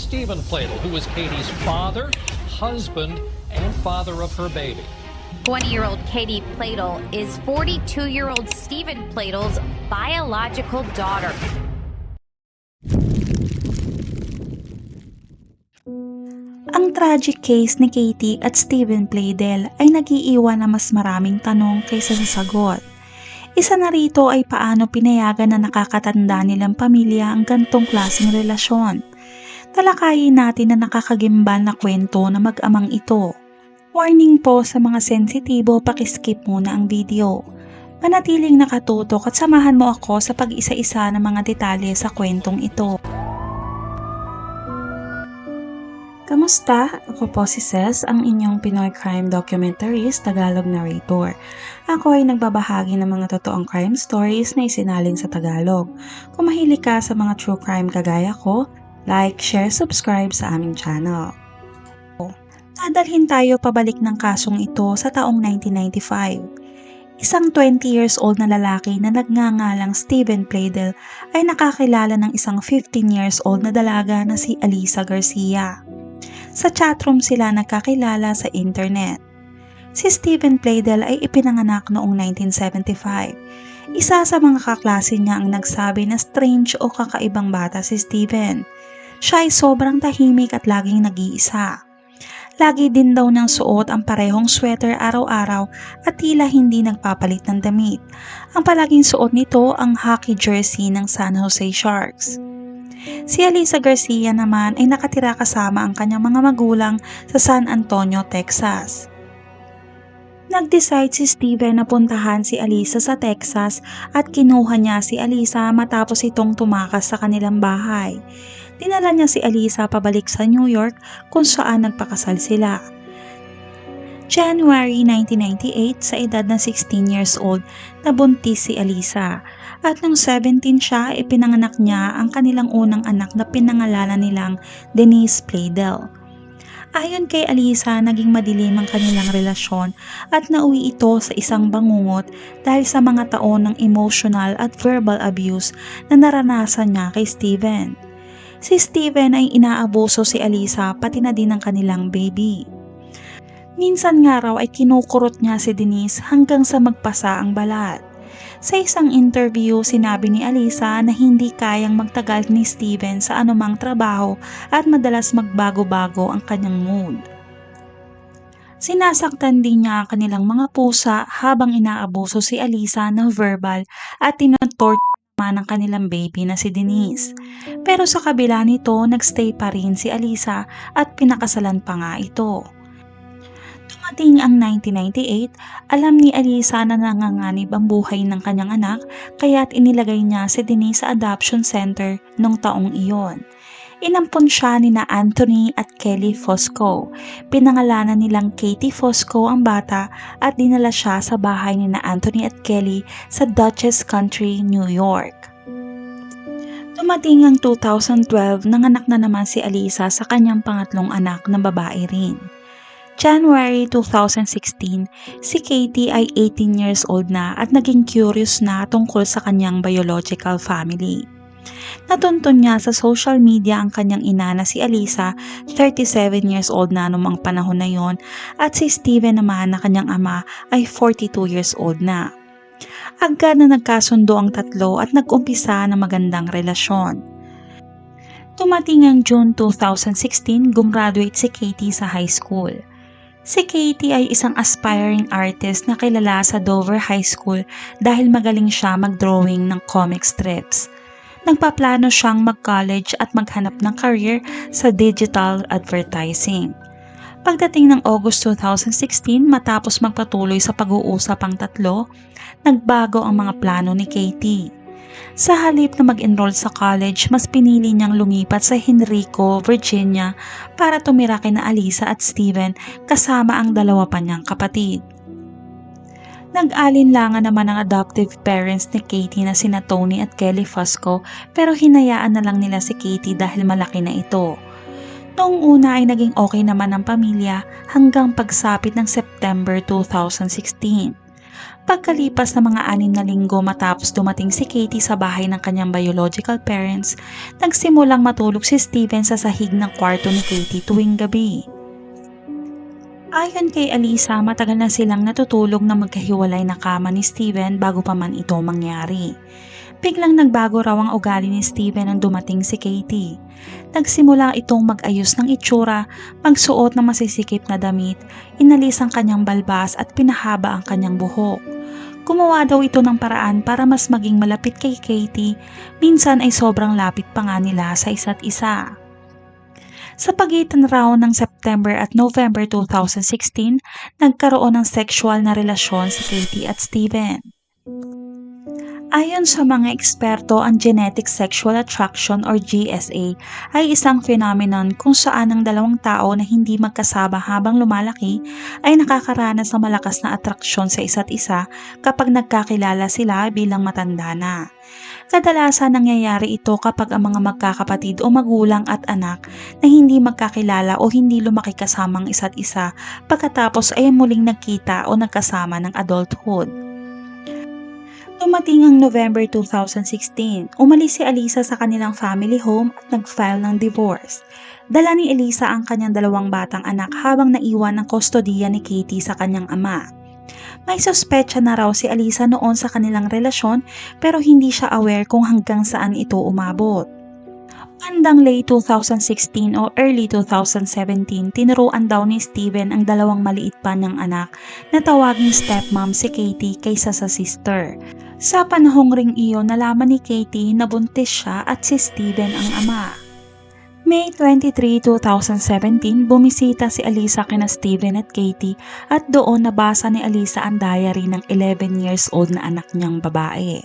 Stephen Pladl, who was Katie's father, husband, and father of her baby. 20-year-old Katie Pladl is 42-year-old Stephen Pladl's biological daughter. Ang tragic case ni Katie at Stephen Pladl ay nag-iiwan na mas maraming tanong kaysa sa sagot. Isa na rito ay paano pinayagan na nakakatanda nilang pamilya ang gantong klaseng relasyon. Talakayin natin na nakakagimbal na kwento na mag-amang ito. Warning po sa mga sensitibo, pakiskip muna ang video. Manatiling nakatutok at samahan mo ako sa pag-isa-isa ng mga detalye sa kwentong ito. Kamusta? Ako po si Ces, ang inyong Pinoy crime documentaries, Tagalog narrator. Ako ay nagbabahagi ng mga totoong crime stories na isinalin sa Tagalog. Kung mahilig ka sa mga true crime kagaya ko, like, share, subscribe sa aming channel. Dadalhin tayo pabalik ng kasong ito sa taong 1995. Isang 20 years old na lalaki na nagngangalang Stephen Pladl ay nakakilala ng isang 15 years old na dalaga na si Alyssa Garcia. Sa chatroom sila nagkakilala sa internet. Si Stephen Pladl ay ipinanganak noong 1975. Isa sa mga kaklase niya ang nagsabi na strange o kakaibang bata si Stephen. Siya ay sobrang tahimik at laging nag-iisa. Lagi din daw ng suot ang parehong sweater araw-araw at tila hindi nagpapalit ng damit. Ang palaging suot nito ang hockey jersey ng San Jose Sharks. Si Alyssa Garcia naman ay nakatira kasama ang kanyang mga magulang sa San Antonio, Texas. Nag-decide si Stephen na puntahan si Alyssa sa Texas at kinuha niya si Alyssa matapos itong tumakas sa kanilang bahay. Dinala niya si Alyssa pabalik sa New York kung saan nagpakasal sila. January 1998, sa edad na 16 years old, nabuntis si Alyssa. At nung 17 siya, ipinanganak niya ang kanilang unang anak na pinangalanan nilang Denise Pladl. Ayon kay Alyssa, naging madilim ang kanilang relasyon at nauwi ito sa isang bangungot dahil sa mga taon ng emotional at verbal abuse na naranasan niya kay Stephen. Si Stephen ay inaabuso si Alyssa pati na din ang kanilang baby. Minsan nga raw ay kinukurot niya si Denise hanggang sa magpasa ang balat. Sa isang interview, sinabi ni Alyssa na hindi kayang magtagal ni Stephen sa anumang trabaho at madalas magbago-bago ang kanyang mood. Sinasaktan din niya ang kanilang mga pusa habang inaabuso si Alyssa ng verbal at tinotorture naman ang kanilang baby na si Denise. Pero sa kabila nito, nagstay pa rin si Alyssa at pinakasalan pa nga ito. Dumating ang 1998, alam ni Alyssa na nanganganib ang buhay ng kanyang anak kaya't inilagay niya si Denise sa adoption center noong taong iyon. Inampon siya ni na Anthony at Kelly Fosco. Pinangalanan nilang Katie Fosco ang bata at dinala siya sa bahay ni na Anthony at Kelly sa Dutchess Country, New York. Dumating ang 2012, nanganak na naman si Alyssa sa kanyang pangatlong anak na babae rin. January 2016, si Katie ay 18 years old na at naging curious na tungkol sa kanyang biological family. Natuntun niya sa social media ang kanyang ina na si Alyssa, 37 years old na noong panahon na yon, at si Stephen naman na kanyang ama ay 42 years old na. Agad na nagkasundo ang tatlo at nag-umpisa ng magandang relasyon. Tumating ang June 2016, gumraduate si Katie sa high school. Si Katie ay isang aspiring artist na kilala sa Dover High School dahil magaling siya mag-drawing ng comic strips. Nagpaplano siyang mag-college at maghanap ng career sa digital advertising. Pagdating ng August 2016, matapos magpatuloy sa pag-uusap ang tatlo, nagbago ang mga plano ni Katie. Sa halip na mag-enroll sa college, mas pinili niyang lumipat sa Henrico, Virginia para tumira kina Alyssa at Stephen kasama ang dalawa pa niyang kapatid. Nag-alinlangan naman ang adoptive parents ni Katie na sina Tony at Kelly Fosco pero hinayaan na lang nila si Katie dahil malaki na ito. Noong una ay naging okay naman ang pamilya hanggang pagsapit ng September 2016. Pagkalipas ng mga 6 na linggo matapos dumating si Katie sa bahay ng kanyang biological parents, nagsimulang matulog si Steven sa sahig ng kwarto ni Katie tuwing gabi. Ayon kay Alisa, matagal na silang natutulog na magkahiwalay na kama ni Steven bago pa man ito mangyari. Biglang nagbago raw ang ugali ni Steven nang dumating si Katie. Nagsimula itong mag-ayos ng itsura, magsuot ng masisikip na damit, inalis ang kanyang balbas at pinahaba ang kanyang buhok. Gumawa daw ito ng paraan para mas maging malapit kay Katie, minsan ay sobrang lapit pa nga nila sa isa't isa. Sa pagitan raw ng September at November 2016, nagkaroon ng sexual na relasyon si Katie at Steven. Ayon sa mga eksperto, ang genetic sexual attraction or GSA ay isang phenomenon kung saan ang dalawang tao na hindi magkasama habang lumalaki ay nakakaranas ng malakas na atraksyon sa isa't isa kapag nagkakilala sila bilang matanda na. Kadalasan nangyayari ito kapag ang mga magkakapatid o magulang at anak na hindi magkakilala o hindi lumaki kasamang isa't isa pagkatapos ay muling nagkita o nagkasama ng adulthood. Dumating ang November 2016, umalis si Alisa sa kanilang family home at nag-file ng divorce. Dala ni Alisa ang kanyang 2 batang anak habang naiwan ang kustodiya ni Katie sa kanyang ama. May sospecha na raw si Alisa noon sa kanilang relasyon pero hindi siya aware kung hanggang saan ito umabot. Bandang late 2016 o early 2017, tinuruan daw ni Steven ang 2 maliit pa niyang anak na tawaging stepmom si Katie kaysa sa sister. Sa panahong ring iyon, nalaman ni Katie na buntis siya at si Steven ang ama. May 23, 2017, bumisita si Alisa kina Steven at Katie at doon nabasa ni Alisa ang diary ng 11 years old na anak niyang babae.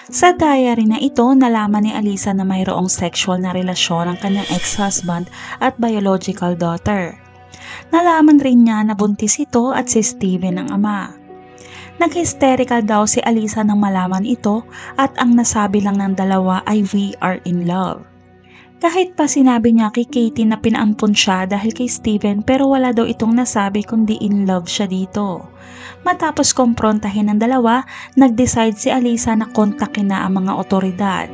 Sa diary na ito, nalaman ni Alisa na mayroong sexual na relasyon ang kanyang ex-husband at biological daughter. Nalaman rin niya na buntis ito at si Steven ang ama. Nag-hysterical daw si Alisa nang malaman ito at ang nasabi lang ng dalawa ay "we are in love". Kahit pa sinabi niya kay Katie na pinaampun siya dahil kay Steven pero wala daw itong nasabi kundi in love siya dito. Matapos komprontahin ng dalawa, nag-decide si Alisa na kontakin na ang mga otoridad.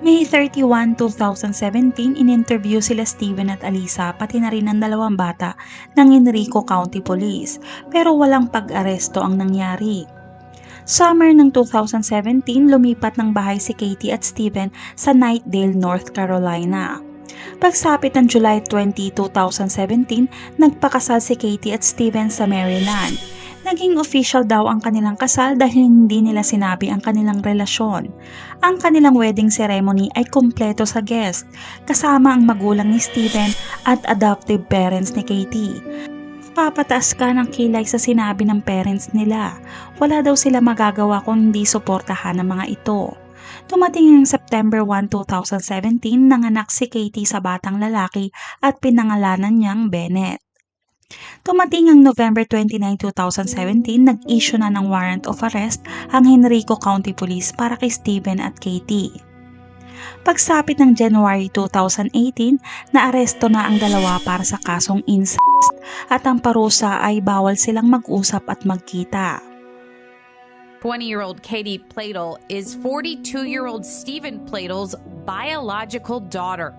May 31, 2017, in-interview sila Steven at Alisa pati na rin ang 2 bata ng Enrico County Police pero walang pag-aresto ang nangyari. Summer ng 2017, lumipat ng bahay si Katie at Steven sa Knightdale, North Carolina. Pagsapit ng July 20, 2017, nagpakasal si Katie at Steven sa Maryland. Naging official daw ang kanilang kasal dahil hindi nila sinabi ang kanilang relasyon. Ang kanilang wedding ceremony ay kumpleto sa guest, kasama ang magulang ni Steven at adoptive parents ni Katie. Papataas ka ng kilay sa sinabi ng parents nila. Wala daw sila magagawa kung hindi suportahan ng mga ito. Dumating ang September 1, 2017, nanganak si Katie sa batang lalaki at pinangalanan niyang Bennett. Tumating ang November 29, 2017, nag-issue na ng warrant of arrest ang Henrico County Police para kay Steven at Katie. Pagsapit ng January 2018, naaresto na ang dalawa para sa kasong incest at ang parusa ay bawal silang mag-usap at magkita. 20-year-old Katie Platel is 42-year-old Steven Platel's biological daughter.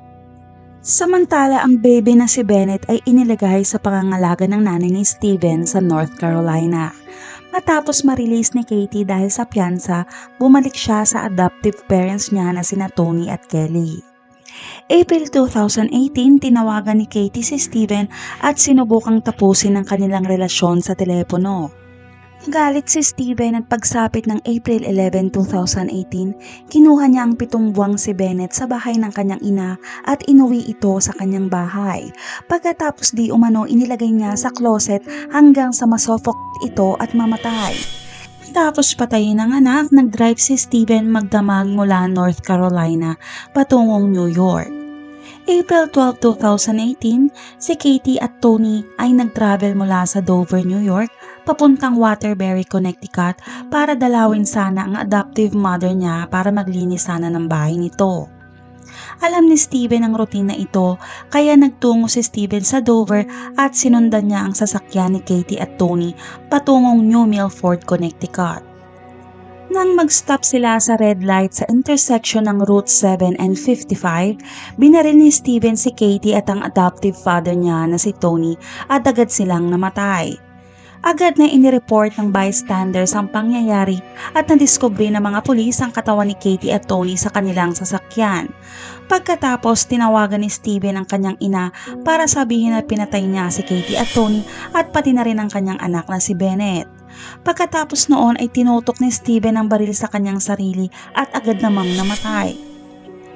Samantala, ang baby na si Bennett ay inilagay sa pangangalaga ng nanay ni Steven sa North Carolina. Matapos ma-release ni Katie dahil sa piyansa, bumalik siya sa adoptive parents niya na sina Tony at Kelly. April 2018, tinawagan ni Katie si Steven at sinubukang tapusin ang kanilang relasyon sa telepono. Galit si Steven at pagsapit ng April 11, 2018, kinuha niya ang 7 buwang si Bennett sa bahay ng kanyang ina at inuwi ito sa kanyang bahay. Pagkatapos di umano, inilagay niya sa closet hanggang sa masufocate ito at mamatay. Tapos patayin ang anak, nag-drive si Steven magdamag mula North Carolina patungong New York. April 12, 2018, si Katie at Tony ay nag-travel mula sa Dover, New York, papuntang Waterbury, Connecticut para dalawin sana ang adoptive mother niya para maglinis sana ng bahay nito. Alam ni Steven ang routine na ito, kaya nagtungo si Steven sa Dover at sinundan niya ang sasakyan ni Katie at Tony patungong New Milford, Connecticut. Nang mag-stop sila sa red light sa intersection ng Route 7 and 55, binaril ni Steven si Katie at ang adoptive father niya na si Tony at agad silang namatay. Agad na inireport ng bystanders ang pangyayari at nadiskubre ng mga pulis ang katawan ni Katie at Tony sa kanilang sasakyan. Pagkatapos, tinawagan ni Steven ang kanyang ina para sabihin na pinatay niya si Katie at Tony at pati na rin ang kanyang anak na si Bennett. Pagkatapos noon ay tinutok ni Steven ang baril sa kanyang sarili at agad namang namatay.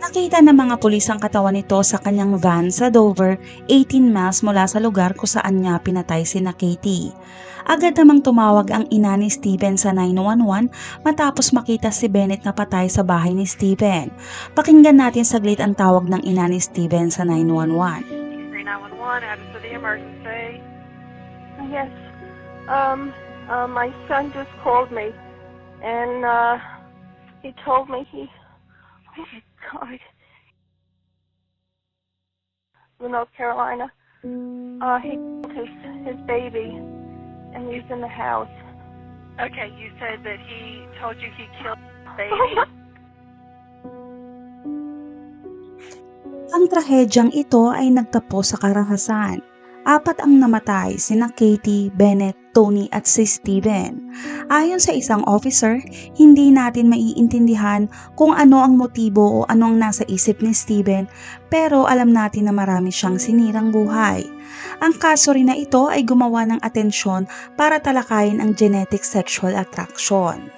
Nakita ng mga pulis ang katawan nito sa kanyang van sa Dover, 18 miles mula sa lugar kung saan niya pinatay sina Katie. Agad namang tumawag ang ina ni Steven sa 911 matapos makita si Bennett na patay sa bahay ni Steven. Pakinggan natin saglit ang tawag ng ina ni Steven sa 911. 911, added to the emergency. Yes, my son just called me, and he told me oh my God, North Carolina, he killed his baby, and he's in the house. Okay, you said that he told you he killed his baby. Ang trahedyang ito ay nagtapos sa karahasan. 4 ang namatay, sina Katie, Bennett, Tony at si Steven. Ayon sa isang officer, hindi natin maiintindihan kung ano ang motibo o ano ang nasa isip ni Steven, pero alam natin na marami siyang sinirang buhay. Ang kaso rin na ito ay gumawa ng atensyon para talakayin ang genetic sexual attraction.